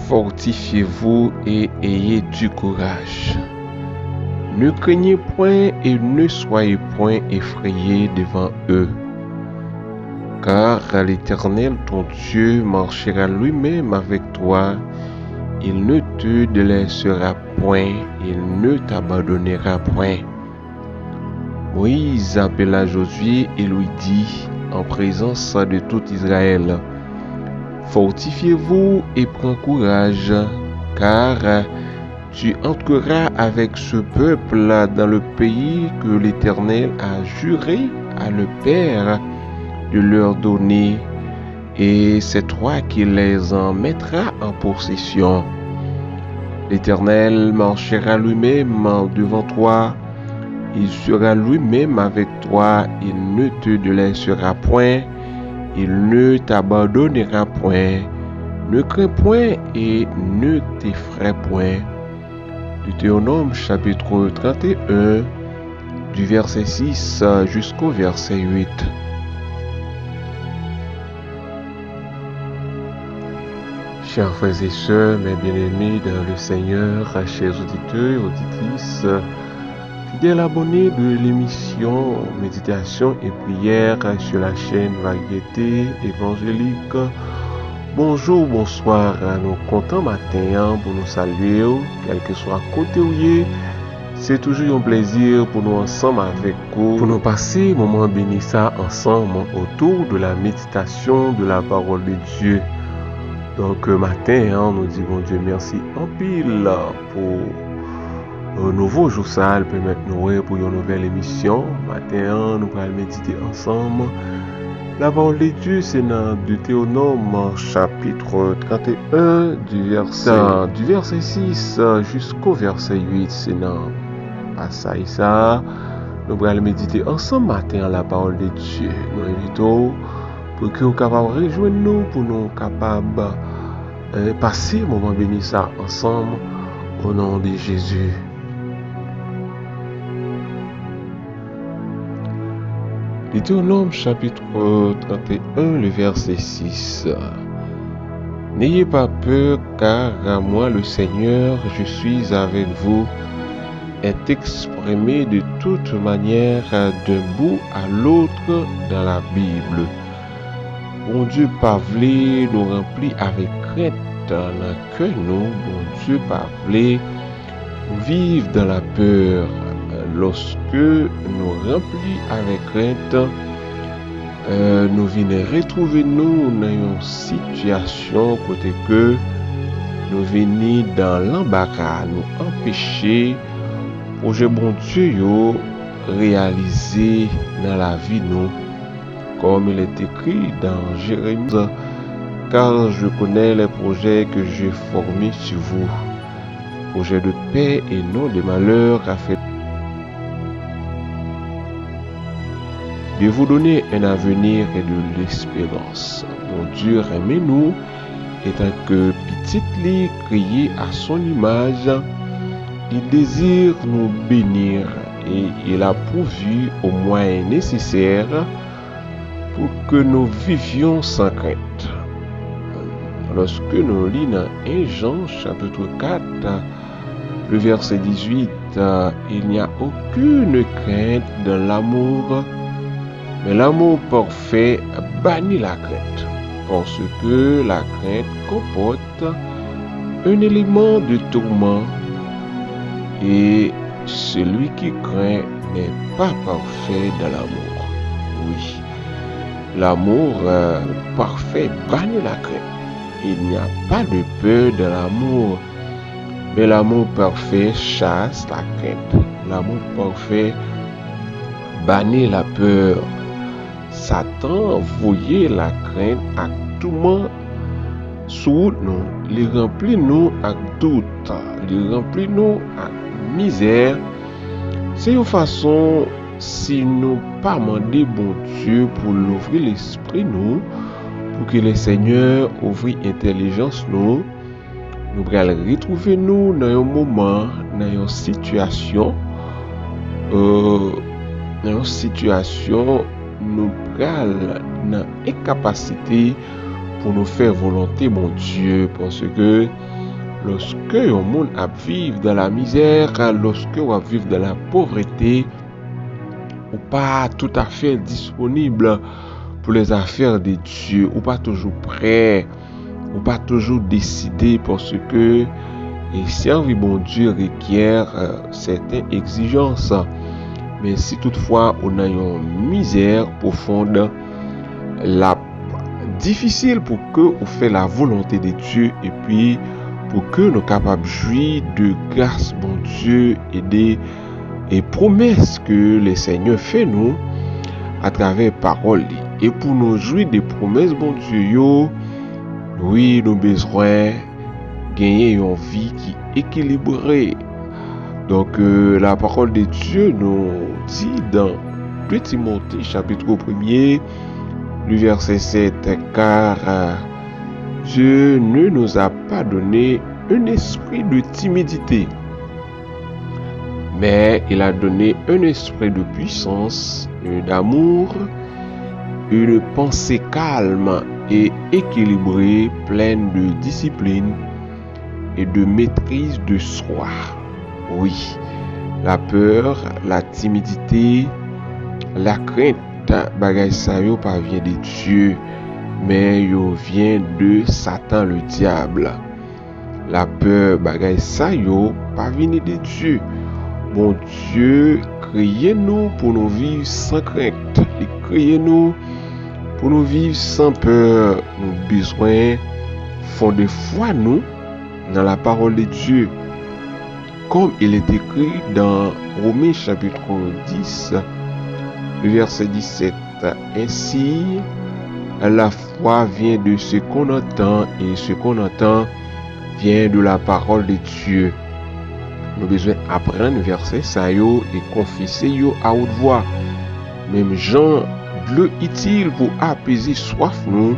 Fortifiez-vous et ayez du courage. Ne craignez point et ne soyez point effrayés devant eux. Car l'Éternel, ton Dieu, marchera lui-même avec toi. Il ne te délaissera point, il ne t'abandonnera point. Moïse appela Josué et lui dit, en présence de tout Israël, fortifiez-vous et prends courage, car tu entreras avec ce peuple dans le pays que l'Éternel a juré à le Père de leur donner, et c'est toi qui les en mettras en possession. L'Éternel marchera lui-même devant toi, il sera lui-même avec toi, il ne te délaissera point, il ne t'abandonnera point. Ne crains point et ne t'effraie point. Deutéronome chapitre 31, du verset 6 jusqu'au verset 8. Chers frères et sœurs, mes bien-aimés dans le Seigneur, chers auditeurs et auditrices, fidèles abonnés de l'émission Méditation et Prière sur la chaîne Variété Évangélique, bonjour, bonsoir, nous comptons matin pour nous saluer, quel que soit côté où il est. C'est toujours un plaisir pour nous ensemble avec vous, pour nous passer un moment béni ça ensemble autour de la méditation de la parole de Dieu. Donc matin, nous disons Dieu merci en pile pour un nouveau jour ça, permettre nous pour une nouvelle émission. Matin, nous allons méditer ensemble. La parole de Dieu, c'est dans Deutéronome chapitre 31 du verset 6 jusqu'au verset 8. C'est dans passage ça. Nous allons méditer ensemble matin la parole de Dieu. Nous invitons pour que nous capables de rejoindre nous, pour nous capables passer un moment béni ça ensemble au nom de Jésus. Deutéronome chapitre 31, le verset 6. N'ayez pas peur, car moi le Seigneur, je suis avec vous, est exprimé de toute manière d'un bout à l'autre dans la Bible. Bon Dieu parlé nous remplit avec crainte dans que nous, bon Dieu parlé nous vivre dans la peur. Lorsque nous remplis avec crainte, nous venons retrouver nous dans une situation côté que nous venons dans l'embarras, nous empêcher projet bon Dieu yo réaliser dans la vie nous, comme il est écrit dans Jérémie, car je connais les projets que j'ai formés sur vous, projets de paix et non de malheur, afin de vous donner un avenir et de l'espérance. Mon Dieu, aimez-nous, étant que petite lit créée à son image, il désire nous bénir et il a pourvu aux moyens nécessaires pour que nous vivions sans crainte. Lorsque nous lisons dans 1 Jean chapitre 4, le verset 18, il n'y a aucune crainte dans l'amour, mais l'amour parfait bannit la crainte, parce que la crainte comporte un élément de tourment, et celui qui craint n'est pas parfait dans l'amour. Oui, l'amour parfait bannit la crainte. Il n'y a pas de peur dans l'amour, mais l'amour parfait chasse la crainte. L'amour parfait bannit la peur. Satan voyait la crainte à tout moment sous nous, il remplit nous avec doute, il remplit nous avec misère. C'est une façon, si nous pas demander bon Dieu pour l'ouvrir l'esprit nous, pour que le Seigneur ouvre l'intelligence nous allons retrouver nous dans un moment, dans une situation, nous allons dans incapacité pour nous faire volonté, mon Dieu, parce que lorsque un monde a vivre dans la misère, lorsque on va vivre dans la pauvreté, ou pas tout à fait disponible pour les affaires de Dieu, ou pas toujours prêt, ou pas toujours décidé parce que et servir bon Dieu requiert certaines exigences. Mais si toutefois on a une misère profonde, la difficile pour que on fait la volonté de Dieu et puis pour que nous capables de jouir de grâce bon Dieu et des promesses que le Seigneur fait nous à travers parole. Et pour nous jouir des promesses bon Dieu, oui, nous besoin gagner une vie qui est équilibrée. Donc la parole de Dieu nous dit dans 2 Timothée chapitre 1er, le verset 7, car Dieu ne nous a pas donné un esprit de timidité, mais il a donné un esprit de puissance, d'amour, une pensée calme et équilibrée, pleine de discipline et de maîtrise de soi. Oui, la peur, la timidité, la crainte, bagay sa yo pas vient de Dieu, mais yo vient de Satan le diable. La peur, bagay sa yo pas vient de Dieu. Bon Dieu créé nous pour nous vivre sans crainte. Il créé nous pour nous vivre sans peur. Nous besoin fond de foi nous dans la parole de Dieu. Comme il est écrit dans Romains chapitre 10, le verset 17. Ainsi, la foi vient de ce qu'on entend et ce qu'on entend vient de la parole de Dieu. Nous besoin apprendre le verset ça yo et confesser yo à haute voix. Même Jean de l'eau utile pour apaiser soif nous.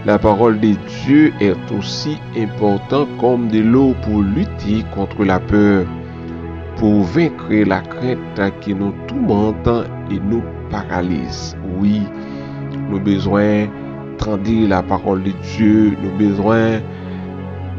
La parole de Dieu est aussi importante comme de l'eau pour lutter contre la peur, pour vaincre la crainte qui nous tourmente et nous paralyse. Oui, nous besoin d'entendre la parole de Dieu, nous besoin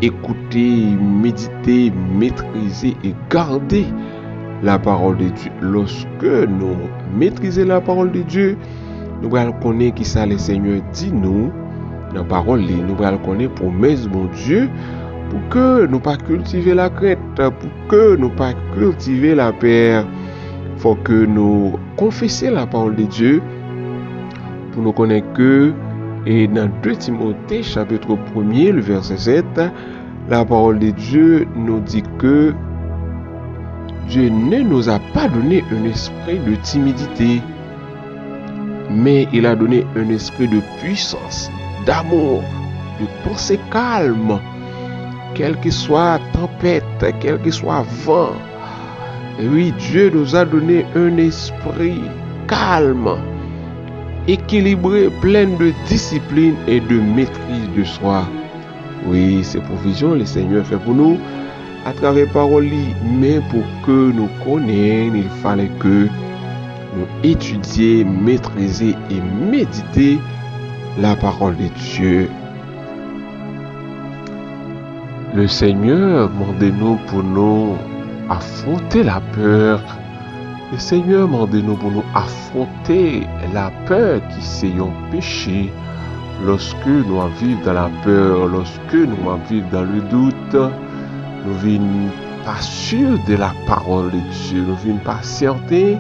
écouter, méditer, maîtriser et garder la parole de Dieu. Lorsque nous maîtrisons la parole de Dieu, nous allons connaître qui ça le Seigneur dit nous. Dans la parole, nous allons connaître promesse bon Dieu pour que nous pas cultiver la crainte, pour que nous pas cultiver la peur. Il faut que nous confessions la parole de Dieu pour nous connaître que et dans 2 Timothée chapitre 1er, le verset 7, la parole de Dieu nous dit que Dieu ne nous a pas donné un esprit de timidité, mais il a donné un esprit de puissance, d'amour, de pensée calme, quelle que soit tempête, quel que soit vent. Et oui, Dieu nous a donné un esprit calme, équilibré, plein de discipline et de maîtrise de soi. Oui, ces provisions, le Seigneur fait pour nous à travers parole, mais pour que nous connaissions, il fallait que nous étudier, maîtriser et méditer la parole de Dieu. Le Seigneur demande-nous pour nous affronter la peur. Le Seigneur demande-nous pour nous affronter la peur qui c'est un péché. Lorsque nous vivons dans la peur, lorsque nous vivons dans le doute, nous ne vivons pas sûrs de la parole de Dieu, nous ne vivons pas certains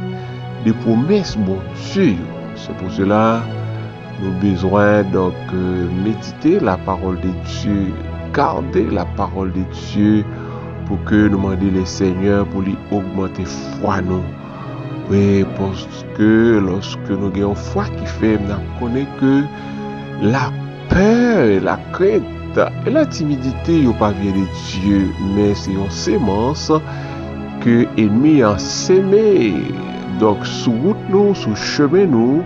des promesses bon Dieu. C'est pour cela nous avons besoin donc méditer la parole de Dieu, garder la parole de Dieu pour que nous demandions le Seigneur pour lui augmenter foi nous. Oui, parce que lorsque nous avons une foi qui fait, nous connaissons que la peur, la crainte et la timidité ne pas vient de Dieu, mais c'est une sémence que l'ennemi a sémé. Donc, sur route nous, sur chemin nous,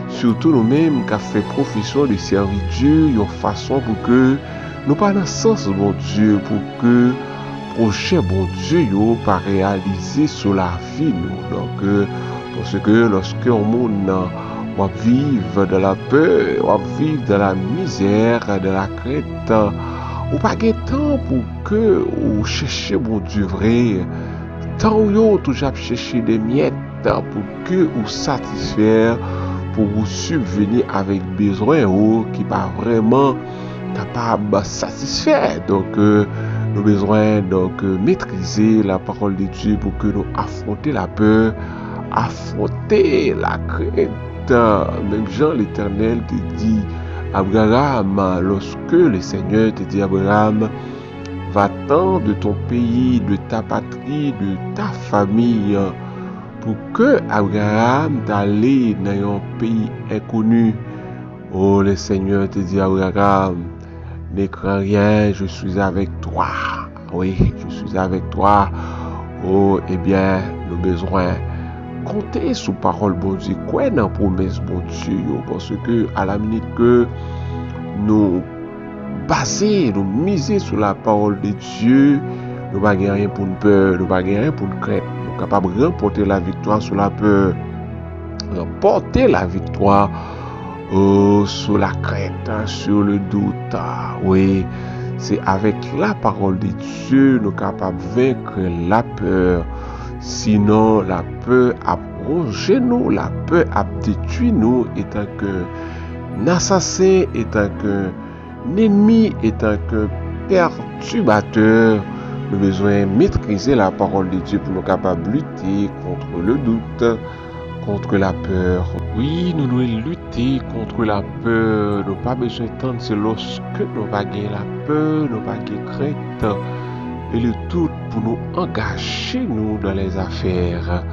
surtout nous-mêmes qui avons fait profession de servir Dieu, une façon pour que nous pas dans le sens bon Dieu, pour que projet bon Dieu yo pas réalisé sur la vie nous. Donc, parce que lorsque un monde va vivre de la peur, va vivre de la misère, de la crainte, ou pas de temps pour que ou chercher bon Dieu vrai. Tant yo toujours chercher des miettes pour que ou satisfaire, pour vous subvenir avec besoin ou qui pas vraiment capable de satisfaire. Donc nous besoin maîtriser la parole de Dieu pour que nous affronter la peur, affronter la crainte. Même Jean l'Éternel te dit Abraham, lorsque le Seigneur te dit Abraham, va-t'en de ton pays, de ta patrie, de ta famille, pour que Abraham t'aille dans un pays inconnu. Oh, le Seigneur te dit Abraham, ne crains rien, je suis avec toi. Oui, je suis avec toi. Oh, eh bien, nous besoin compter sous parole bon Dieu, quoi dans promesse bon Dieu, parce que à la minute que nous baser, nous miser sur la parole de Dieu, nous pas rien pour une peur, nous pas rien pour une crainte, nous capables de remporter la victoire sur la peur, remporter la victoire sur la crainte, sur le doute. Oui, c'est avec la parole de Dieu nous capables de vaincre la peur. Sinon, la peur a rongé nous, la peur a détruit nous, étant qu'un assassin, étant qu'un ennemi, étant qu'un perturbateur. Nous avons besoin de maîtriser la parole de Dieu pour nous capables de lutter contre le doute, contre la peur. Oui, nous devons lutter contre la peur. Nous n'avons pas besoin d'attendre, c'est lorsque nous va gagner la peur, nous va gagner crainte. Et le tout pour nous engager nous dans les affaires.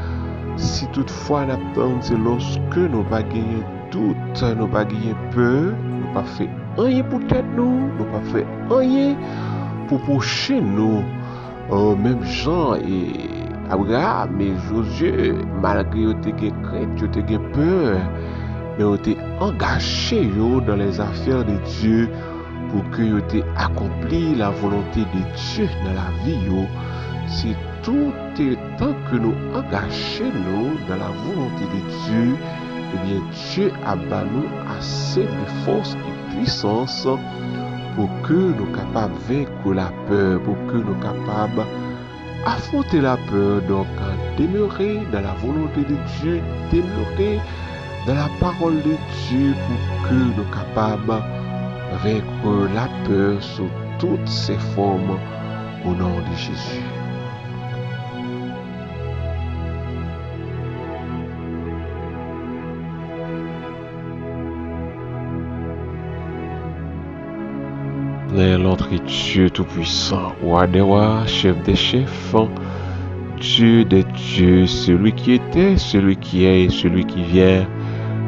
Si toutefois nous attendons, c'est lorsque nous pas gagner doute, nous pas gagner peur, nous pas fait rien pour tête nous, nous pas fait rien pour pousser nous. Même Jean et Abraham et Josué, malgré qu'ils ont crainte, ils ont peur, mais ils ont été engagés dans les affaires de Dieu, pour que vous ayez accompli la volonté de Dieu dans la vie. Si tout est temps que nous engageons nous dans la volonté de Dieu, eh bien Dieu a nous assez de force et puissance pour que nous soyons capables de vaincre la peur, pour que nous soyons capables d'affronter la peur. Donc demeurer dans la volonté de Dieu, demeurer dans la parole de Dieu pour que nous soyons capables vaincre la peur sous toutes ses formes au nom de Jésus. L'autre Dieu Tout-Puissant, roi des rois, chef des chefs, Dieu des dieux, celui qui était, celui qui est et celui qui vient.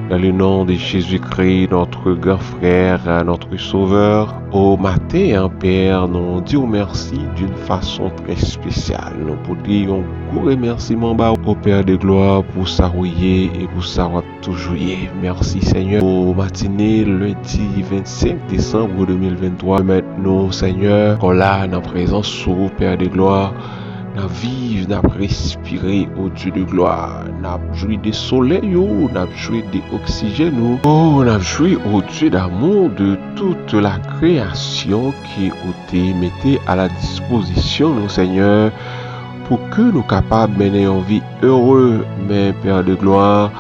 Dans le nom de Jésus-Christ, notre grand frère, notre sauveur, au matin, Père, nous disons merci d'une façon très spéciale. Nous pour dire un gros remerciement au Père de gloire pour sa rouillée et pour sa toujours. Merci Seigneur. Au matinée, lundi 25 décembre 2023, maintenant Seigneur, qu'on l'a dans présence au Père de gloire. N'a vivre, n'a respirer au Dieu de gloire, n'a joué des soleils, n'a joué des oxygènes, n'a joué au Dieu d'amour de toute la création qui a été mise à la disposition, nous Seigneur, pour que nous capables de mener une vie heureuse, mais Père de gloire,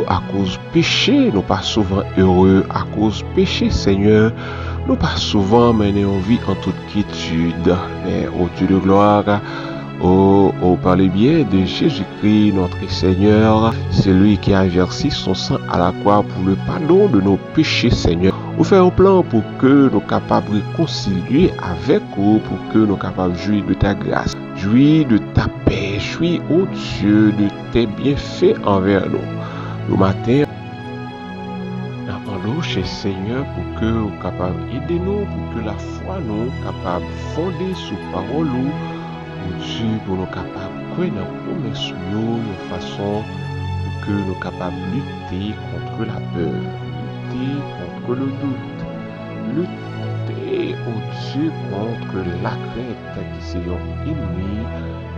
à cause péché, nous pas souvent heureux, à cause péché, Seigneur, nous pas souvent mener une vie en toute quiétude, mais au Dieu de gloire, par le biais de Jésus-Christ, notre Seigneur, c'est lui qui a versé son sang à la croix pour le pardon de nos péchés, Seigneur. Vous faites un plan pour que nous capables de réconcilier avec vous, pour que nous capables de jouir de ta grâce, jouir de ta paix, jouir, ô Dieu, de tes bienfaits envers nous. Le matin, nous chez Seigneur pour que nous capables d'aider nous, pour que la foi nous capable de fonder sous parole nous. Dieu pour nous capables de croire dans la promesse de façon pour que nous capables de lutter contre la peur, lutter contre le doute, lutter au Dieu contre la crainte qui c'est un ennemi,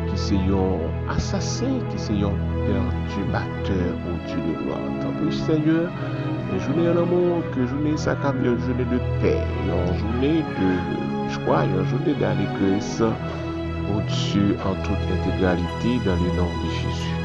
qui c'est un assassin, qui c'est un perturbateur au Dieu de gloire. Tant pis Seigneur, une journée en amour, que journée ça une journée de paix, une journée de joie, une journée d'allégresse au Dieu en toute intégralité dans le nom de Jésus.